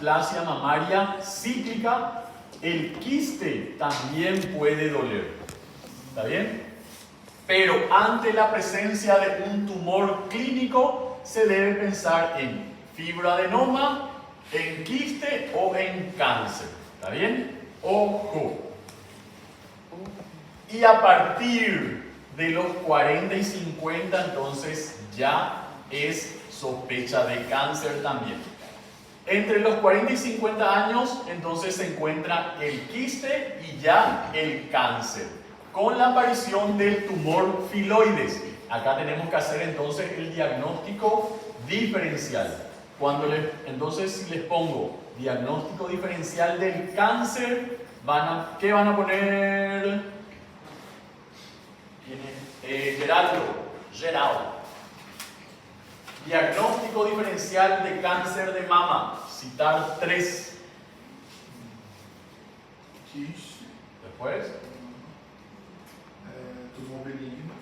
displasia mamaria cíclica, el quiste también puede doler. ¿Está bien? Pero ante la presencia de un tumor clínico se debe pensar en fibroadenoma, en quiste o en cáncer. ¿Está bien? Ojo. Y a partir de los 40 y 50 entonces ya es sospecha de cáncer también. Entre los 40 y 50 años entonces se encuentra el quiste y ya el cáncer, con la aparición del tumor filoides. Acá tenemos que hacer entonces el diagnóstico diferencial. Entonces si les pongo diagnóstico diferencial del cáncer, ¿qué van a poner? Geraldo. Diagnóstico diferencial de cáncer de mama. Citar 3. Después. Tumor benigno.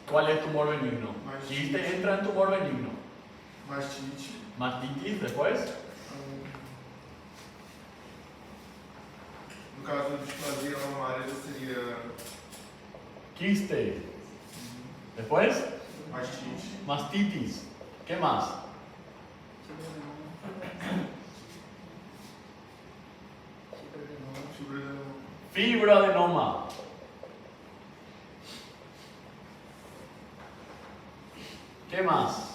¿Cuál es tumor benigno? Quiste entra en tumor benigno. Mastite. Mastitis, después. No caso de displasia mamária seria Quiste. Después. mastite. Mastitis. ¿Qué más? Fibroadenoma. ¿Qué más?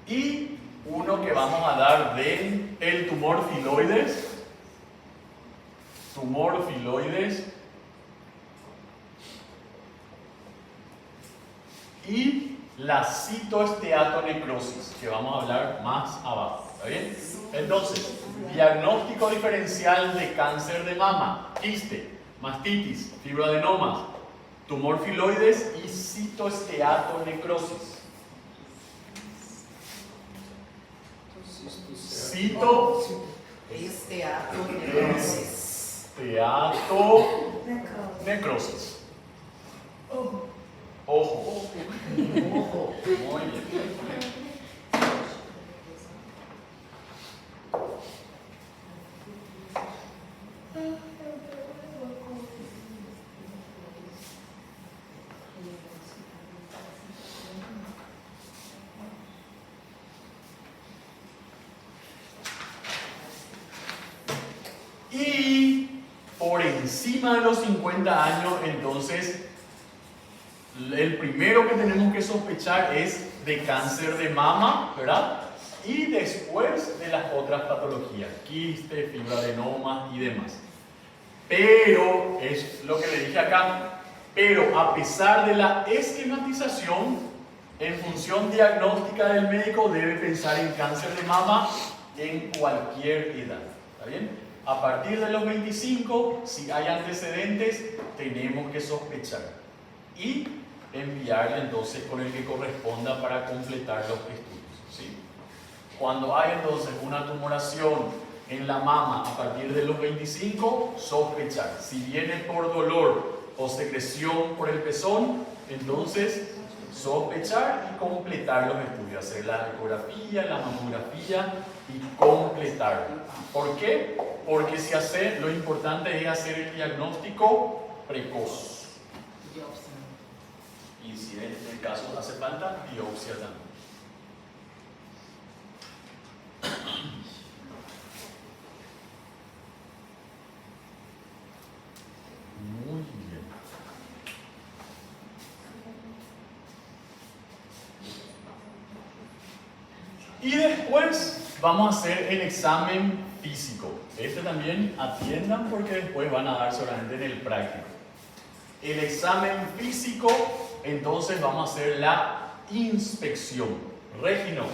Y uno que vamos a dar de el tumor filoides. Tumor filoides. Y la citoesteatonecrosis, que vamos a hablar más abajo. ¿Está bien? Entonces, diagnóstico diferencial de cáncer de mama, quiste, mastitis, fibroadenomas, tumor filoides y citoesteatonecrosis. Esteatonecrosis. Ojo. Muy bien. Y por encima de los 50 años, entonces, el primero que tenemos que sospechar es de cáncer de mama, ¿verdad? Y después de las otras patologías, quiste, fibroadenoma y demás. Pero, es lo que le dije acá, pero a pesar de la esquematización, en función diagnóstica del médico debe pensar en cáncer de mama en cualquier edad. ¿Está bien? A partir de los 25, si hay antecedentes, tenemos que sospechar. Y enviarle entonces con el que corresponda para completar los estudios, ¿sí? Cuando hay entonces una tumoración en la mama a partir de los 25, sospechar. Si viene por dolor o secreción por el pezón, entonces sospechar y completar los estudios, hacer la ecografía, la mamografía y completar. ¿Por qué? Porque lo importante es hacer el diagnóstico precoz. Y si en el caso hace falta, biopsia también. Muy bien. Y después vamos a hacer el examen físico. Este también atiendan porque después van a dar solamente en el práctico. El examen físico, entonces vamos a hacer la inspección. Regino,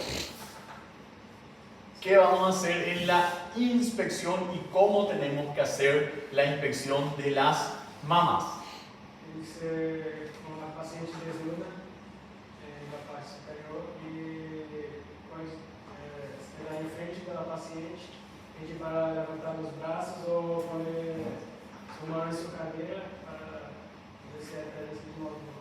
¿qué vamos a hacer en la inspección y cómo tenemos que hacer la inspección de las mamas? Dice, con la paciente desnuda en la parte superior y pues, estar en frente de la paciente, pedir para levantar los brazos o poner su mano en su cadera para ver si hay presencia de movimiento.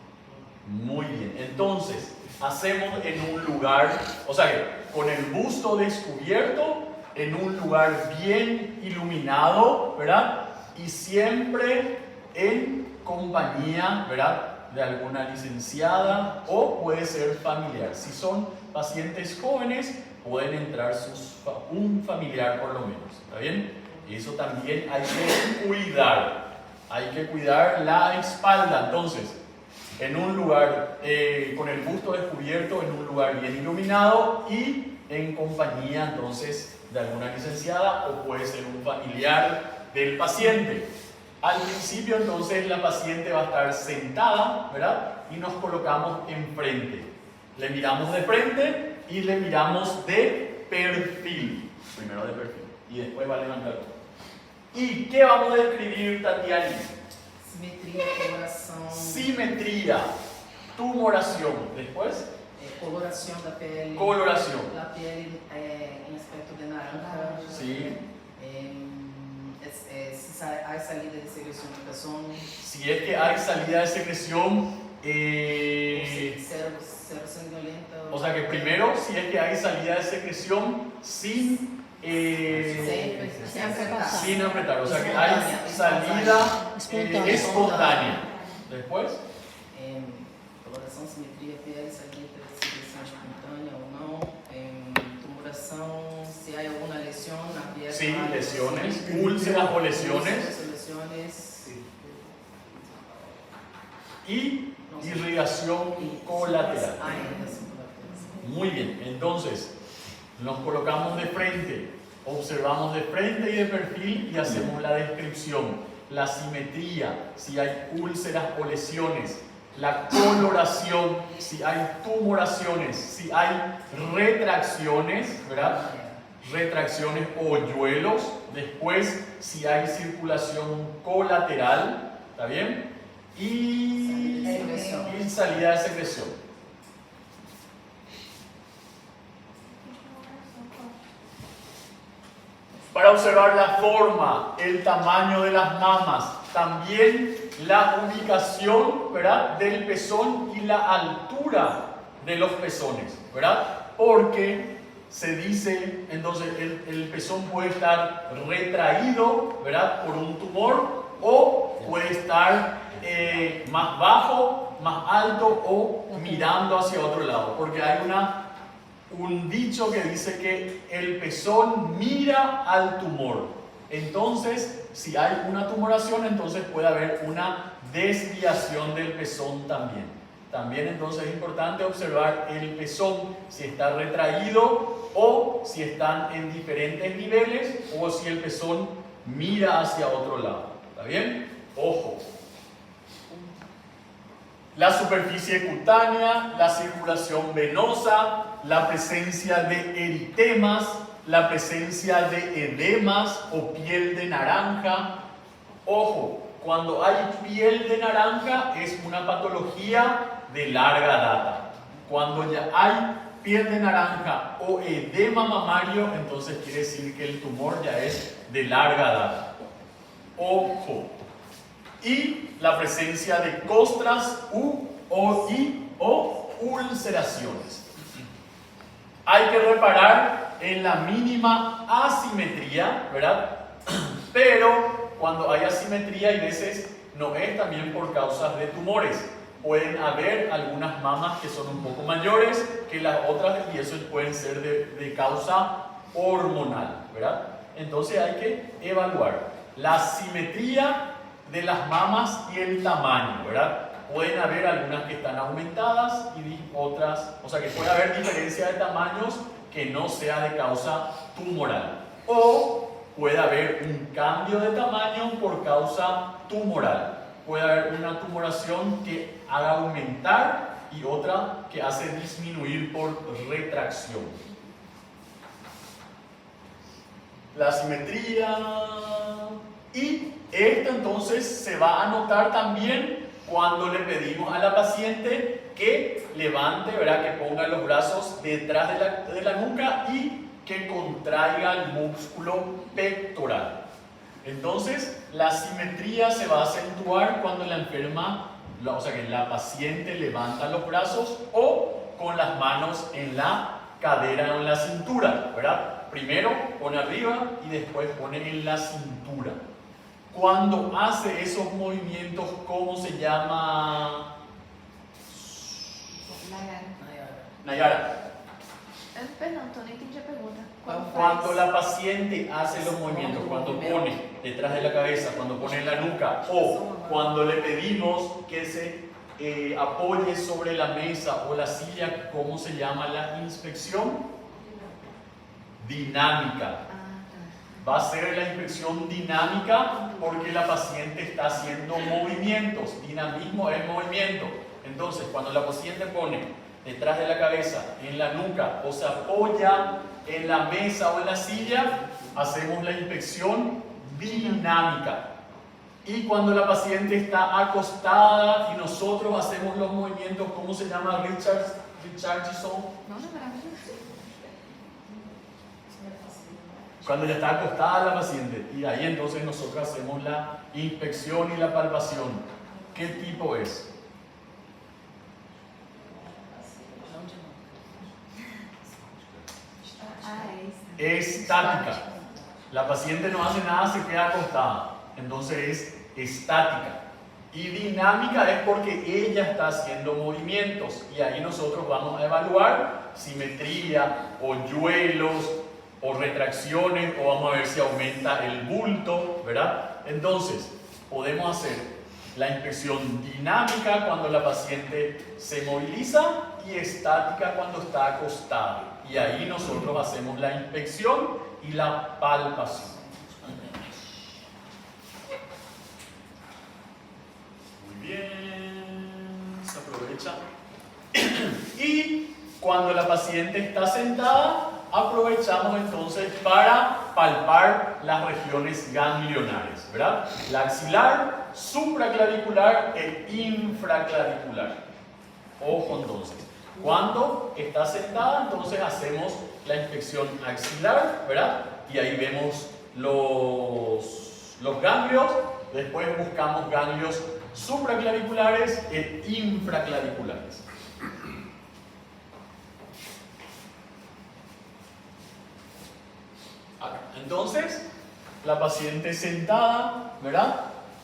Muy bien, entonces hacemos en un lugar, o sea, con el busto descubierto, en un lugar bien iluminado, ¿verdad? Y siempre en compañía, ¿verdad?, de alguna licenciada o puede ser familiar. Si son pacientes jóvenes, pueden entrar un familiar por lo menos, ¿está bien? Y eso también hay que cuidar la espalda. Entonces, en un lugar con el busto descubierto, en un lugar bien iluminado y en compañía entonces de alguna licenciada o puede ser un familiar del paciente. Al principio entonces la paciente va a estar sentada, ¿verdad? Y nos colocamos enfrente. Le miramos de frente y le miramos de perfil. Primero de perfil y después va a levantar. ¿Y qué vamos a describir, Tatiana? Simetria, coloração. Simetría, tumoración. Después, Coloração da pele. coloración. A pele em aspecto de naranja. Sí. Se há saída de secreção de peçonha. Si es que hay salida de secreción, Cero sanguinolenta. o sea que primero, si es que hay salida de secreción sin apretar, o sea que hay salida espontánea. Después, Coloração, simetria, pele, salida de secreção espontânea ou não. Tumoração, se há alguma lesão na pele. sí, lesiones, úlceras o lesiones y irrigación colateral. Muy bien, entonces nos colocamos de frente, observamos de frente y de perfil y hacemos la descripción, la simetría, si hay úlceras o lesiones, la coloración, si hay tumoraciones, si hay retracciones, ¿verdad? Retracciones o hoyuelos, después si hay circulación colateral, ¿está bien? Y salida de secreción. Para observar la forma, el tamaño de las mamas, también la ubicación, ¿verdad?, del pezón y la altura de los pezones, ¿verdad? Porque se dice, entonces el pezón puede estar retraído, ¿verdad?, por un tumor o puede estar más bajo, más alto o mirando hacia otro lado, porque hay un dicho que dice que el pezón mira al tumor. Entonces, si hay una tumoración, entonces puede haber una desviación del pezón también. También entonces es importante observar el pezón, si está retraído o si están en diferentes niveles o si el pezón mira hacia otro lado. ¿Está bien? Ojo. La superficie cutánea, la circulación venosa, la presencia de eritemas, la presencia de edemas o piel de naranja. Ojo, cuando hay piel de naranja es una patología de larga data. Cuando ya hay piel de naranja o edema mamario, entonces quiere decir que el tumor ya es de larga data. Ojo. Y la presencia de costras o ulceraciones. Hay que reparar en la mínima asimetría, ¿verdad? Pero cuando hay asimetría, hay veces no es también por causas de tumores. Pueden haber algunas mamas que son un poco mayores que las otras y eso pueden ser de causa hormonal, ¿verdad? Entonces hay que evaluar la simetría de las mamas y el tamaño, ¿verdad? Pueden haber algunas que están aumentadas y otras, o sea que puede haber diferencia de tamaños que no sea de causa tumoral. O puede haber un cambio de tamaño por causa tumoral. Puede haber una tumoración que haga aumentar y otra que hace disminuir por retracción. La simetría. Y esto entonces se va a notar también cuando le pedimos a la paciente que levante, ¿verdad?, que ponga los brazos detrás de la nuca y que contraiga el músculo pectoral. Entonces, la simetría se va a acentuar cuando la enferma, o sea que la paciente levanta los brazos o con las manos en la cadera o en la cintura, ¿verdad? Primero pone arriba y después pone en la cintura. Cuando hace esos movimientos, ¿cómo se llama? Nayara. Perdão, tô nem entendi a pergunta. Cuando la paciente hace los movimientos, cuando pone detrás de la cabeza, cuando pone en la nuca, o cuando le pedimos que se apoye sobre la mesa o la silla, ¿cómo se llama la inspección? Dinámica. Va a ser la inspección dinámica porque la paciente está haciendo movimientos. Dinamismo es movimiento. Entonces, cuando la paciente pone detrás de la cabeza, en la nuca, o se apoya en la mesa o en la silla, hacemos la inspección dinámica. Y cuando la paciente está acostada y nosotros hacemos los movimientos, ¿cómo se llama, Richardson? Não lembrava disso. Cuando ya está acostada la paciente, y ahí entonces nosotros hacemos la inspección y la palpación. ¿Qué tipo es? Estática. La paciente no hace nada, se queda acostada. Entonces es estática. Y dinámica es porque ella está haciendo movimientos. Y ahí nosotros vamos a evaluar simetría, hoyuelos, o retracciones, o vamos a ver si aumenta el bulto, ¿verdad? Entonces, podemos hacer la inspección dinámica cuando la paciente se moviliza y estática cuando está acostada. Y ahí nosotros hacemos la inspección y la palpación. Muy bien, se aprovecha. Y cuando la paciente está sentada, aprovechamos entonces para palpar las regiones ganglionares, ¿verdad? La axilar, supraclavicular e infraclavicular. Ojo entonces. Cuando está sentada, entonces hacemos la inspección axilar, ¿verdad? Y ahí vemos los ganglios. Después buscamos ganglios supraclaviculares e infraclaviculares. Entonces, la paciente sentada, ¿verdad?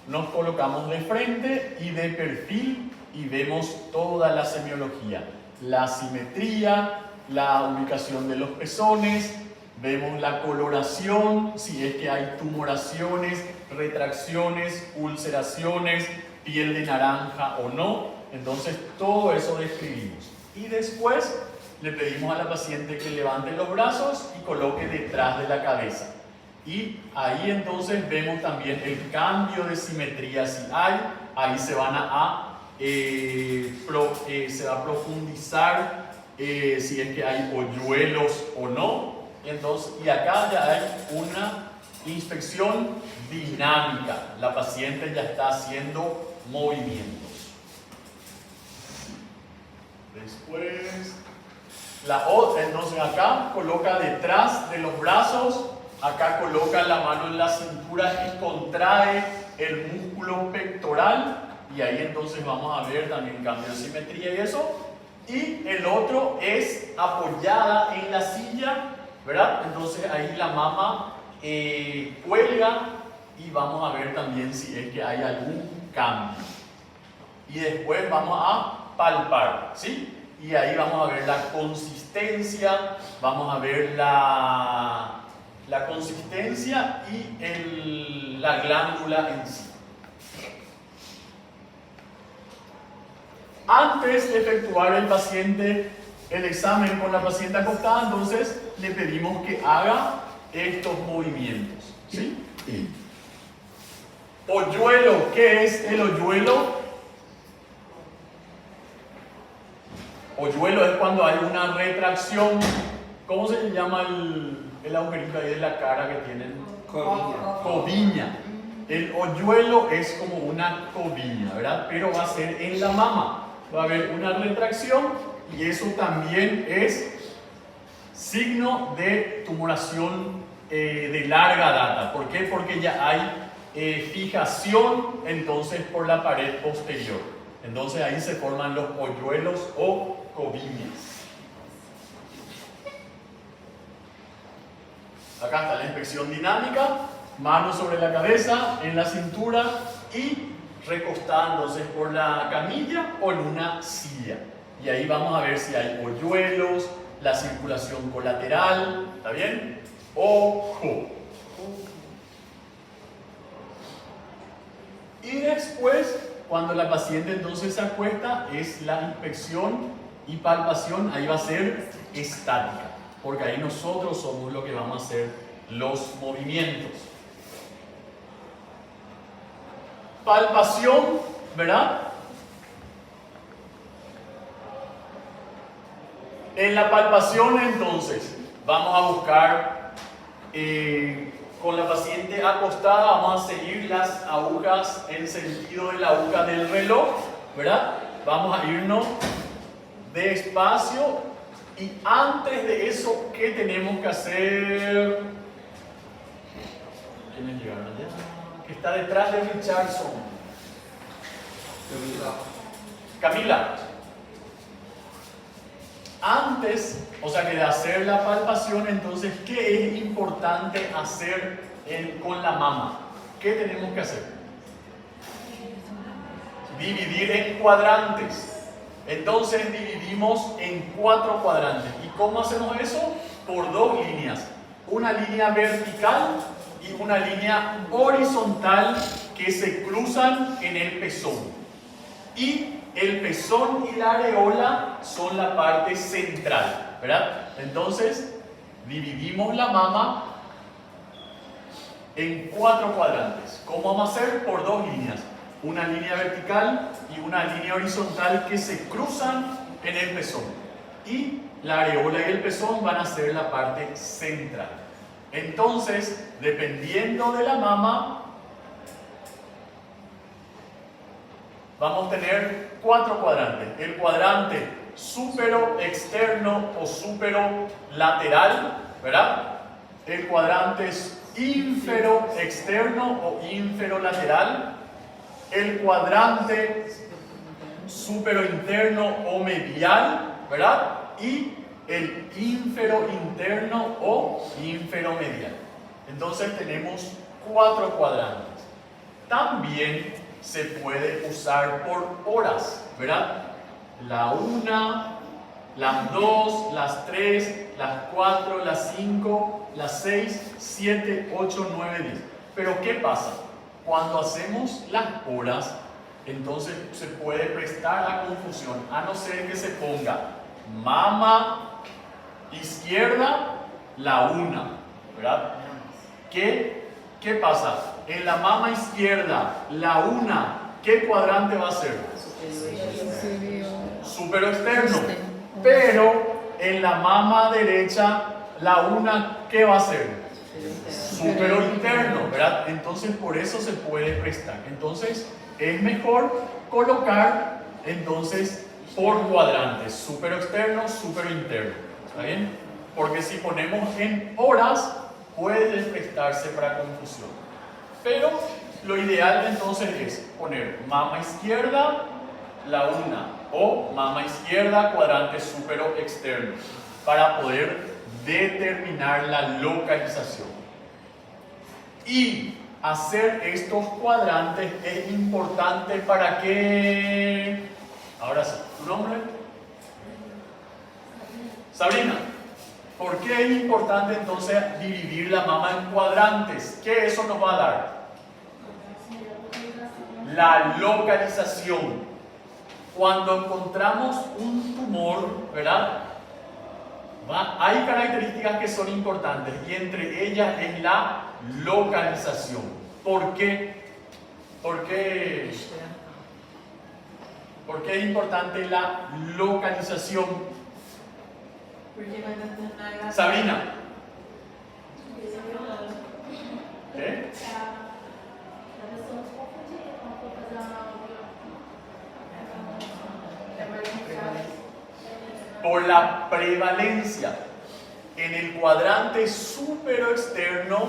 Nos colocamos de frente y de perfil y vemos toda la semiología. La simetría, la ubicación de los pezones, vemos la coloración, si es que hay tumoraciones, retracciones, ulceraciones, piel de naranja o no. Entonces, todo eso describimos. Y después le pedimos a la paciente que levante los brazos y coloque detrás de la cabeza. Y ahí entonces vemos también el cambio de simetría si hay. Ahí se van se va a profundizar si es que hay hoyuelos o no. Entonces, y acá ya hay una inspección dinámica. La paciente ya está haciendo movimientos. Después, la otra, entonces acá coloca detrás de los brazos, acá coloca la mano en la cintura y contrae el músculo pectoral. Y ahí entonces vamos a ver también cambio de simetría y eso. Y el otro es apoyada en la silla, ¿verdad? Entonces ahí la mama cuelga y vamos a ver también si es que hay algún cambio. Y después vamos a palpar, ¿sí? Y ahí vamos a ver la consistencia, vamos a ver la consistencia y la glándula en sí. Antes de efectuar el examen con la paciente acostada, entonces le pedimos que haga estos movimientos, ¿sí? Hoyuelo, ¿qué es el hoyuelo? Hoyuelo es cuando hay una retracción. ¿Cómo se llama el agujerito ahí de la cara que tienen? Coviña. El hoyuelo es como una coviña, ¿verdad? Pero va a ser en la mama. Va a haber una retracción y eso también es signo de tumoración de larga data. ¿Por qué? Porque ya hay fijación entonces por la pared posterior. Entonces ahí se forman los hoyuelos o covimes. Acá está la inspección dinámica, mano sobre la cabeza, en la cintura y recostándose por la camilla o en una silla. Y ahí vamos a ver si hay hoyuelos, la circulación colateral, ¿está bien? Ojo. Y después, cuando la paciente entonces se acuesta, es la inspección y palpación, ahí va a ser estática, porque ahí nosotros somos los que vamos a hacer los movimientos. Palpación, ¿verdad? En la palpación entonces vamos a buscar con la paciente acostada, vamos a seguir las agujas en sentido de la aguja del reloj, ¿verdad? Vamos a irnos despacio y antes de eso, ¿qué tenemos que hacer? ¿Quiénes llegaron allá? Que está detrás de Richardson. Camila. Antes, o sea que de hacer la palpación, entonces, ¿qué es importante hacer con la mama? ¿Qué tenemos que hacer? Dividir en cuadrantes. Entonces dividimos en 4 cuadrantes. ¿Y cómo hacemos eso? Por 2 líneas. Una línea vertical y una línea horizontal que se cruzan en el pezón. Y el pezón y la areola son la parte central, ¿verdad? Entonces, dividimos la mama en 4 cuadrantes. ¿Cómo vamos a hacer? Por 2 líneas. Una línea vertical y una línea horizontal que se cruzan en el pezón. Y la areola y el pezón van a ser la parte central. Entonces, dependiendo de la mama, vamos a tener 4 cuadrantes. El cuadrante súpero externo o súpero lateral, ¿verdad? El cuadrante ínfero externo o ínfero lateral. El cuadrante súpero interno o medial, ¿verdad? Y el ínfero interno o ínfero medial. Entonces tenemos 4 cuadrantes. También se puede usar por horas, ¿verdad? La 1, las 2, las 3, las 4, las 5, las 6, 7, 8, 9, 10. Pero ¿qué pasa? Cuando hacemos las horas, entonces se puede prestar a confusión, a no ser que se ponga mama izquierda, la 1, ¿verdad? ¿Qué pasa? En la mama izquierda, la 1, ¿qué cuadrante va a ser? Súpero externo. Pero en la mama derecha, la 1, ¿qué va a ser? Súpero interno, ¿verdad? Entonces por eso se puede prestar. Entonces es mejor colocar entonces por cuadrantes, súpero externo, súpero interno. ¿Está bien? Porque si ponemos en horas, puede prestarse para confusión. Pero lo ideal entonces es poner mama izquierda, la 1, o mama izquierda, cuadrante súpero externo, para poder determinar la localización. Y hacer estos cuadrantes es importante para que... Ahora sí, ¿tu nombre? Sabrina. ¿Por qué es importante entonces dividir la mama en cuadrantes? ¿Qué eso nos va a dar? La localización. Cuando encontramos un tumor, ¿verdad? Hay características que son importantes y entre ellas es la localización. ¿Por qué? ¿Por qué es importante la localización? Sabrina. ¿Qué? Por la prevalencia. En el cuadrante súpero externo,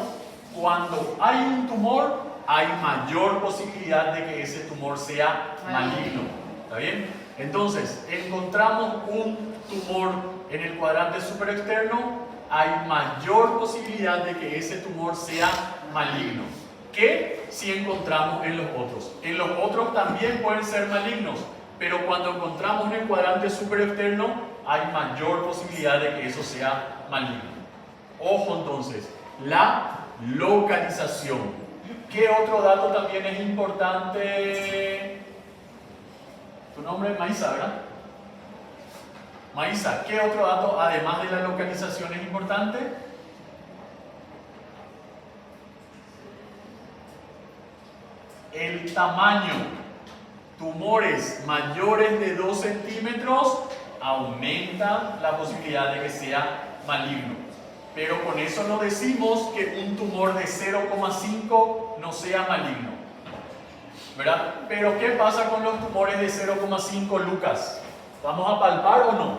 cuando hay un tumor, hay mayor posibilidad de que ese tumor sea maligno. ¿Está bien? Entonces, encontramos un tumor en el cuadrante superexterno, hay mayor posibilidad de que ese tumor sea maligno que si encontramos en los otros. En los otros también pueden ser malignos, pero cuando encontramos en el cuadrante superexterno hay mayor posibilidad de que eso sea maligno. Ojo entonces, la localización. ¿Qué otro dato también es importante? Tu nombre es Maísa, ¿verdad? Maísa, ¿qué otro dato además de la localización es importante? El tamaño. Tumores mayores de 2 centímetros aumentan la posibilidad de que sea maligno. Pero con eso no decimos que un tumor de 0,5 no sea maligno, ¿verdad? Pero ¿qué pasa con los tumores de 0,5, Lucas? ¿Vamos a palpar o no?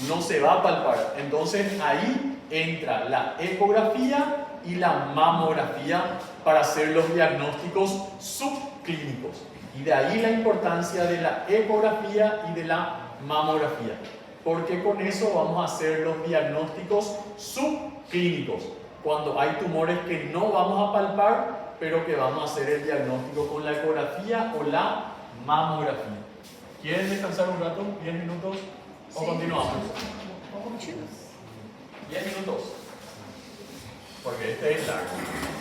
No se va a palpar. Entonces ahí entra la ecografía y la mamografía para hacer los diagnósticos subclínicos. Y de ahí la importancia de la ecografía y de la mamografía. Porque con eso vamos a hacer los diagnósticos subclínicos. Cuando hay tumores que no vamos a palpar, pero que vamos a hacer el diagnóstico con la ecografía o la mamografía. ¿Quieren descansar un rato? ¿10 minutos? ¿O continuamos? 10 minutos. Porque este es largo.